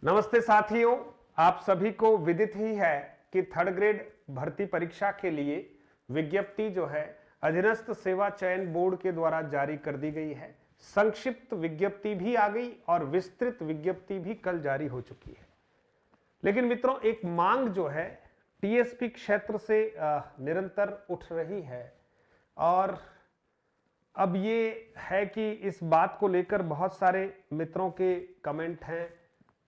नमस्ते साथियों, आप सभी को विदित ही है कि थर्ड ग्रेड भर्ती परीक्षा के लिए विज्ञप्ति जो है अधीनस्थ सेवा चयन बोर्ड के द्वारा जारी कर दी गई है। संक्षिप्त विज्ञप्ति भी आ गई और विस्तृत विज्ञप्ति भी कल जारी हो चुकी है। लेकिन मित्रों, एक मांग जो है टीएसपी क्षेत्र से निरंतर उठ रही है और अब ये है कि इस बात को लेकर बहुत सारे मित्रों के कमेंट हैं,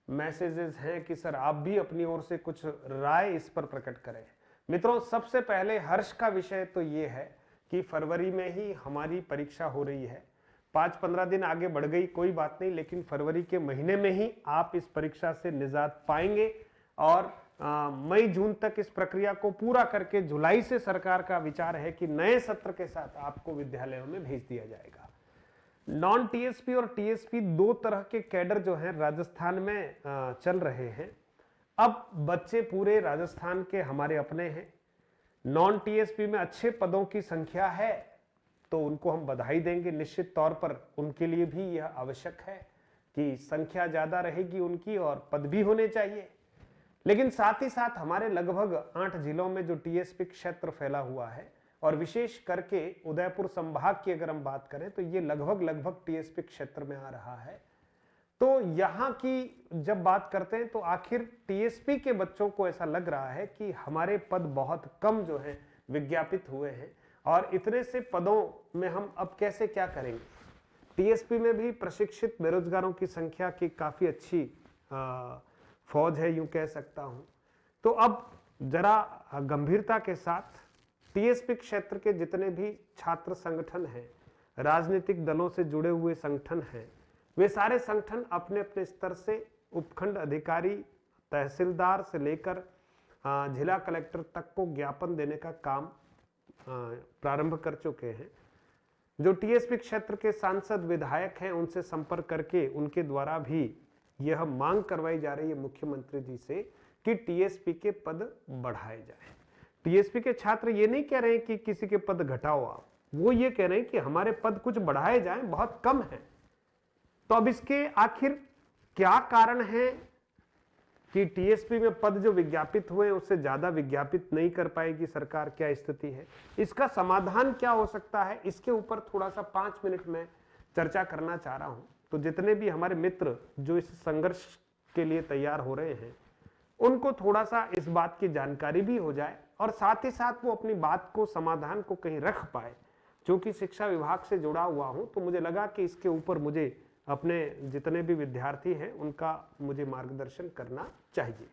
मैसेजेस हैं कि सर आप भी अपनी ओर से कुछ राय इस पर प्रकट करें। मित्रों, सबसे पहले हर्ष का विषय तो ये है कि फरवरी में ही हमारी परीक्षा हो रही है। 5-15 दिन आगे बढ़ गई कोई बात नहीं, लेकिन फरवरी के महीने में ही आप इस परीक्षा से निजात पाएंगे और मई जून तक इस प्रक्रिया को पूरा करके जुलाई से सरकार का विचार है कि नए सत्र के साथ आपको विद्यालयों में भेज दिया जाएगा। नॉन टीएसपी और टीएसपी दो तरह के कैडर जो हैं राजस्थान में चल रहे हैं। अब बच्चे पूरे राजस्थान के हमारे अपने हैं। नॉन टीएसपी में अच्छे पदों की संख्या है तो उनको हम बधाई देंगे। निश्चित तौर पर उनके लिए भी यह आवश्यक है कि संख्या ज्यादा रहेगी उनकी और पद भी होने चाहिए। लेकिन साथ ही साथ हमारे लगभग 8 जिलों में जो टीएसपी क्षेत्र फैला हुआ है और विशेष करके उदयपुर संभाग की अगर हम बात करें तो ये लगभग टीएसपी क्षेत्र में आ रहा है। तो यहाँ की जब बात करते हैं तो आखिर टीएसपी के बच्चों को ऐसा लग रहा है कि हमारे पद बहुत कम जो हैं विज्ञापित हुए हैं और इतने से पदों में हम अब कैसे क्या करेंगे। टीएसपी में भी प्रशिक्षित बेरोजगारों की संख्या की काफी अच्छी फौज है, यूं कह सकता हूं। तो अब जरा गंभीरता के साथ टीएसपी क्षेत्र के जितने भी छात्र संगठन हैं, राजनीतिक दलों से जुड़े हुए संगठन हैं, वे सारे संगठन अपने अपने स्तर से उपखंड अधिकारी, तहसीलदार से लेकर जिला कलेक्टर तक को ज्ञापन देने का काम प्रारंभ कर चुके हैं। जो टीएसपी क्षेत्र के सांसद विधायक हैं उनसे संपर्क करके उनके द्वारा भी यह मांग करवाई जा रही है मुख्यमंत्री जी से कि टीएसपी के पद बढ़ाए जाएं। टीएसपी के छात्र ये नहीं कह रहे हैं कि किसी के पद घटाओ आप, वो ये कह रहे हैं कि हमारे पद कुछ बढ़ाए जाएं, बहुत कम है। तो अब इसके आखिर क्या कारण है कि टीएसपी में पद जो विज्ञापित हुए उससे ज्यादा विज्ञापित नहीं कर पाएगी सरकार, क्या स्थिति है, इसका समाधान क्या हो सकता है, इसके ऊपर थोड़ा सा 5 मिनट में चर्चा करना चाह रहा हूं। तो जितने भी हमारे मित्र जो इस संघर्ष के लिए तैयार हो रहे हैं उनको थोड़ा सा इस बात की जानकारी भी हो जाए और साथ ही साथ वो अपनी बात को, समाधान को कहीं रख पाए। क्योंकि शिक्षा विभाग से जुड़ा हुआ हूं तो मुझे लगा कि इसके ऊपर मुझे अपने जितने भी विद्यार्थी हैं उनका मुझे मार्गदर्शन करना चाहिए।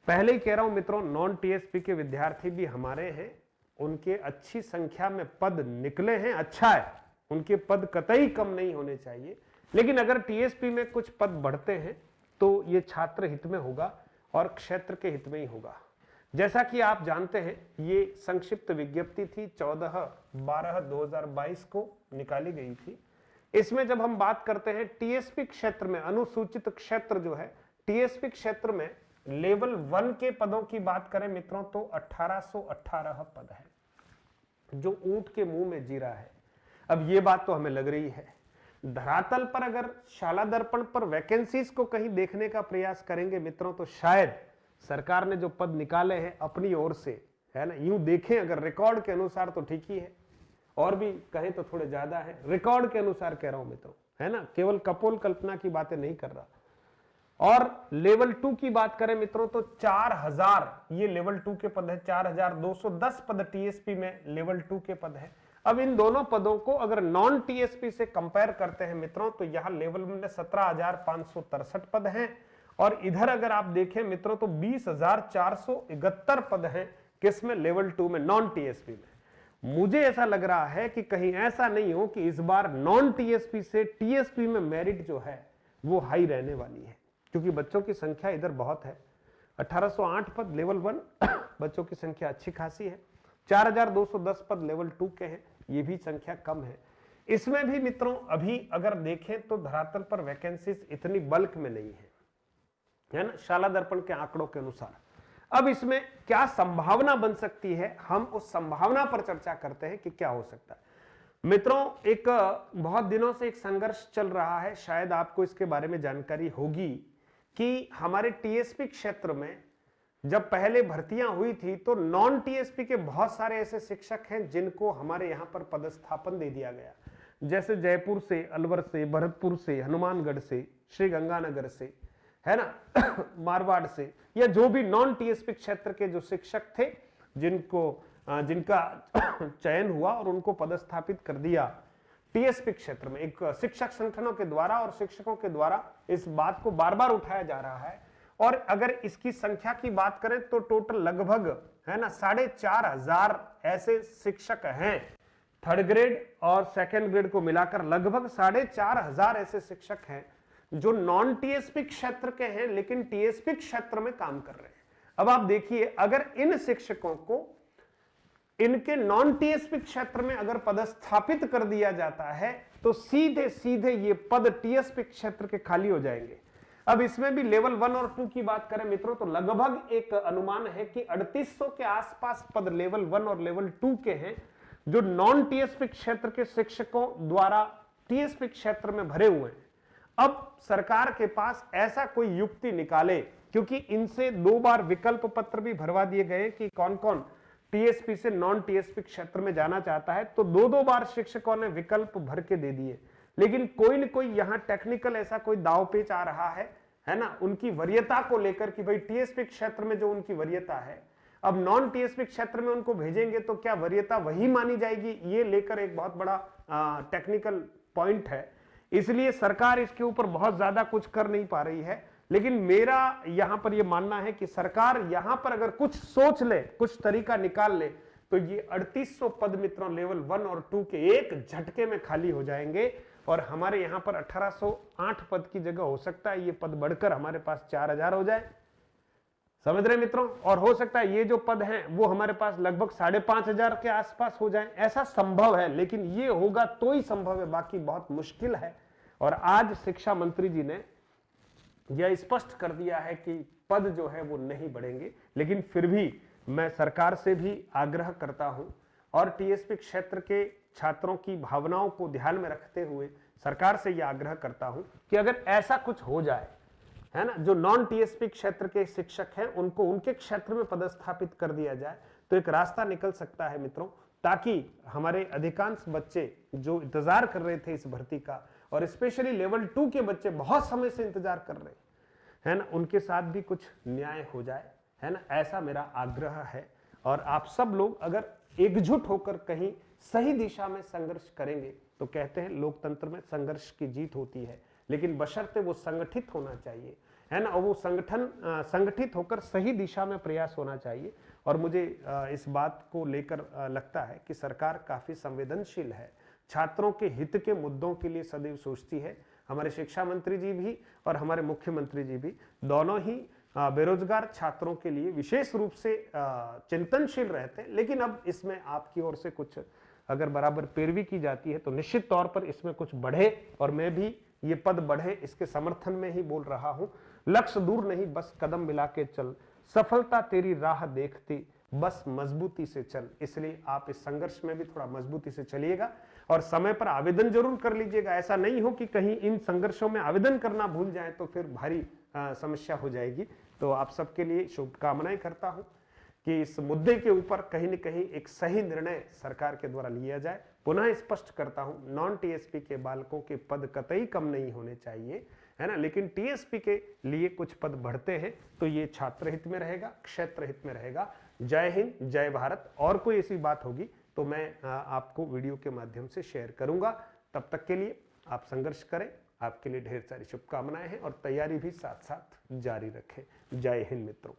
पहले ही कह रहा हूं मित्रों, नॉन टीएसपी के विद्यार्थी भी हमारे हैं, उनके अच्छी संख्या में पद निकले हैं, अच्छा है, उनके पद कतई कम नहीं होने चाहिए। लेकिन अगर टीएसपी में कुछ पद बढ़ते हैं तो ये छात्र हित में होगा और क्षेत्र के हित में ही होगा। जैसा कि आप जानते हैं ये संक्षिप्त विज्ञप्ति थी, 14/12/2022 को निकाली गई थी। इसमें जब हम बात करते हैं टीएसपी क्षेत्र में, अनुसूचित क्षेत्र जो है, टीएसपी क्षेत्र में लेवल 1 के पदों की बात करें मित्रों तो 1818 पद है, जो ऊंट के मुंह में जीरा है। अब ये बात तो हमें लग रही है, धरातल पर अगर शाला दर्पण पर वैकेंसीज को कहीं देखने का प्रयास करेंगे मित्रों तो शायद सरकार ने जो पद निकाले हैं अपनी ओर से, है ना, यूं देखें अगर रिकॉर्ड के अनुसार तो ठीक ही है, और भी कहें तो थोड़े ज्यादा है, रिकॉर्ड के अनुसार कह रहा हूं मित्रों, है ना, केवल कपोल कल्पना की बातें नहीं कर रहा। और लेवल 2 की बात करें मित्रों तो 4000 ये लेवल 2 के पद है, 4210 पद टीएसपी में लेवल 2 के पद है। अब इन दोनों पदों को अगर नॉन टीएसपी से कंपेयर करते हैं मित्रों तो यहां लेवल में 17,563 पद हैं और इधर अगर आप देखें मित्रों तो 20,471 पद हैं, किसमें, लेवल 2 में, नॉन टीएसपी में। मुझे ऐसा लग रहा है कि कहीं ऐसा नहीं हो कि इस बार नॉन टीएसपी से टीएसपी में मेरिट जो है वो हाई रहने वाली है, क्योंकि बच्चों की संख्या इधर बहुत है। 1808 पद लेवल 1 बच्चों की संख्या अच्छी खासी है, 4210 पद लेवल 2 के हैं, ये भी संख्या कम है। इसमें भी मित्रों अभी अगर देखें तो धरातल पर वैकेंसीज इतनी बल्क में नहीं है ना, शाला दर्पण के आंकड़ों के अनुसार। अब इसमें क्या संभावना बन सकती है, हम उस संभावना पर चर्चा करते हैं कि क्या हो सकता है। मित्रों, एक बहुत दिनों से एक संघर्ष चल रहा है, शायद आपको इसके बारे में जानकारी होगी कि हमारे टीएसपी क्षेत्र में जब पहले भर्तियां हुई थी तो नॉन टीएसपी के बहुत सारे ऐसे शिक्षक हैं जिनको हमारे यहां पर पदस्थापन दे दिया गया, जैसे जयपुर से, अलवर से, भरतपुर से, हनुमानगढ़ से, श्री गंगानगर से, है ना, मारवाड़ से, या जो भी नॉन टीएसपी क्षेत्र के जो शिक्षक थे जिनका चयन हुआ और उनको पदस्थापित कर दिया टीएसपी क्षेत्र में। एक शिक्षक संगठनों के द्वारा और शिक्षकों के द्वारा इस बात को बार बार उठाया जा रहा है। और अगर इसकी संख्या की बात करें तो टोटल लगभग, है ना, 4,500 ऐसे शिक्षक हैं। थर्ड ग्रेड और सेकंड ग्रेड को मिलाकर लगभग 4,500 ऐसे शिक्षक हैं जो नॉन टीएसपी क्षेत्र के हैं लेकिन टीएसपी क्षेत्र में काम कर रहे हैं। अब आप देखिए, अगर इन शिक्षकों को इनके नॉन टीएसपी क्षेत्र में अगर पदस्थापित कर दिया जाता है तो सीधे सीधे ये पद टीएसपी क्षेत्र के खाली हो जाएंगे। अब इसमें भी लेवल 1 और 2 की बात करें मित्रों तो लगभग एक अनुमान है कि 3800 के आसपास पद लेवल 1 और लेवल 2 के हैं जो नॉन टीएसपी क्षेत्र के शिक्षकों द्वारा टीएसपी क्षेत्र में भरे हुए हैं। अब सरकार के पास ऐसा कोई युक्ति निकाले, क्योंकि इनसे 2 बार विकल्प पत्र भी भरवा दिए गए कि कौन कौन टीएसपी से नॉन टीएसपी क्षेत्र में जाना चाहता है, तो 2-2 बार शिक्षकों ने विकल्प भर के दे दिए। लेकिन कोई न कोई यहां टेक्निकल ऐसा कोई दाव पेच आ रहा है ना, उनकी वरीयता को लेकर कि भाई टीएसपी क्षेत्र में जो उनकी वरीयता है, अब नॉन टीएसपी क्षेत्र में उनको भेजेंगे तो क्या वरीयता वही मानी जाएगी, ये लेकर एक बहुत बड़ा टेक्निकल पॉइंट है। इसलिए सरकार इसके ऊपर बहुत ज्यादा कुछ कर नहीं पा रही है। लेकिन मेरा यहां पर यह मानना है कि सरकार यहां पर अगर कुछ सोच ले, कुछ तरीका निकाल ले, तो ये 3800 पद मित्रों लेवल 1 और 2 के एक झटके में खाली हो जाएंगे और हमारे यहां पर 1808 पद की जगह हो सकता है ये पद बढ़कर हमारे पास 4000 हो जाए। समझ रहे मित्रों? और हो सकता है ये जो पद हैं वो हमारे पास लगभग 5500 के आसपास हो जाए। ऐसा संभव है, लेकिन ये होगा तो ही संभव है, बाकी बहुत मुश्किल है। और आज शिक्षा मंत्री जी ने यह स्पष्ट कर दिया है कि पद जो है वो नहीं बढ़ेंगे। लेकिन फिर भी मैं सरकार से भी आग्रह करता हूं और टीएसपी क्षेत्र के छात्रों की भावनाओं को ध्यान में रखते हुए सरकार से यह आग्रह करता हूं कि अगर ऐसा कुछ हो जाए, है ना, जो नॉन टीएसपी क्षेत्र के शिक्षक हैं उनको उनके क्षेत्र में पदस्थापित कर दिया जाए तो एक रास्ता निकल सकता है मित्रों, ताकि हमारे अधिकांश बच्चे जो इंतजार कर रहे थे इस भर्ती का, और स्पेशली लेवल 2 के बच्चे बहुत समय से इंतजार कर रहे हैं ना, उनके साथ भी कुछ न्याय हो जाए, है ना, ऐसा मेरा आग्रह है। और आप सब लोग अगर एकजुट होकर कहीं सही दिशा में संघर्ष करेंगे तो कहते हैं लोकतंत्र में संघर्ष की जीत होती है, लेकिन बशर्ते वो संगठित होना चाहिए, है ना, और वो संगठित होकर सही दिशा में प्रयास होना चाहिए। और मुझे इस बात को लेकर लगता है कि सरकार काफी संवेदनशील है, छात्रों के हित के मुद्दों के लिए सदैव सोचती है। हमारे शिक्षा मंत्री जी भी और हमारे मुख्यमंत्री जी भी दोनों ही बेरोजगार छात्रों के लिए विशेष रूप से चिंतनशील रहते हैं। लेकिन अब इसमें आपकी ओर से कुछ अगर बराबर पैरवी की जाती है तो निश्चित तौर पर इसमें कुछ बढ़े, और मैं भी ये पद बढ़े इसके समर्थन में ही बोल रहा हूं। लक्ष्य दूर नहीं, बस कदम मिला के चल, सफलता तेरी राह देखती, बस मजबूती से चल। इसलिए आप इस संघर्ष में भी थोड़ा मजबूती से चलिएगा और समय पर आवेदन जरूर कर लीजिएगा। ऐसा नहीं हो कि कहीं इन संघर्षों में आवेदन करना भूल जाए तो फिर भारी समस्या हो जाएगी। तो आप सबके लिए शुभकामनाएं करता हूं कि इस मुद्दे के ऊपर कहीं न कहीं एक सही निर्णय सरकार के द्वारा लिया जाए। पुनः स्पष्ट करता हूं, नॉन टीएसपी के बालकों के पद कतई कम नहीं होने चाहिए, है ना, लेकिन टीएसपी के लिए कुछ पद बढ़ते हैं तो ये छात्र हित में रहेगा, क्षेत्र हित में रहेगा। जय हिंद, जय भारत। और कोई ऐसी बात होगी तो मैं आपको वीडियो के माध्यम से शेयर करूंगा। तब तक के लिए आप संघर्ष करें, आपके लिए ढेर सारी शुभकामनाएं हैं और तैयारी भी साथ साथ जारी रखें। जय हिंद मित्रों।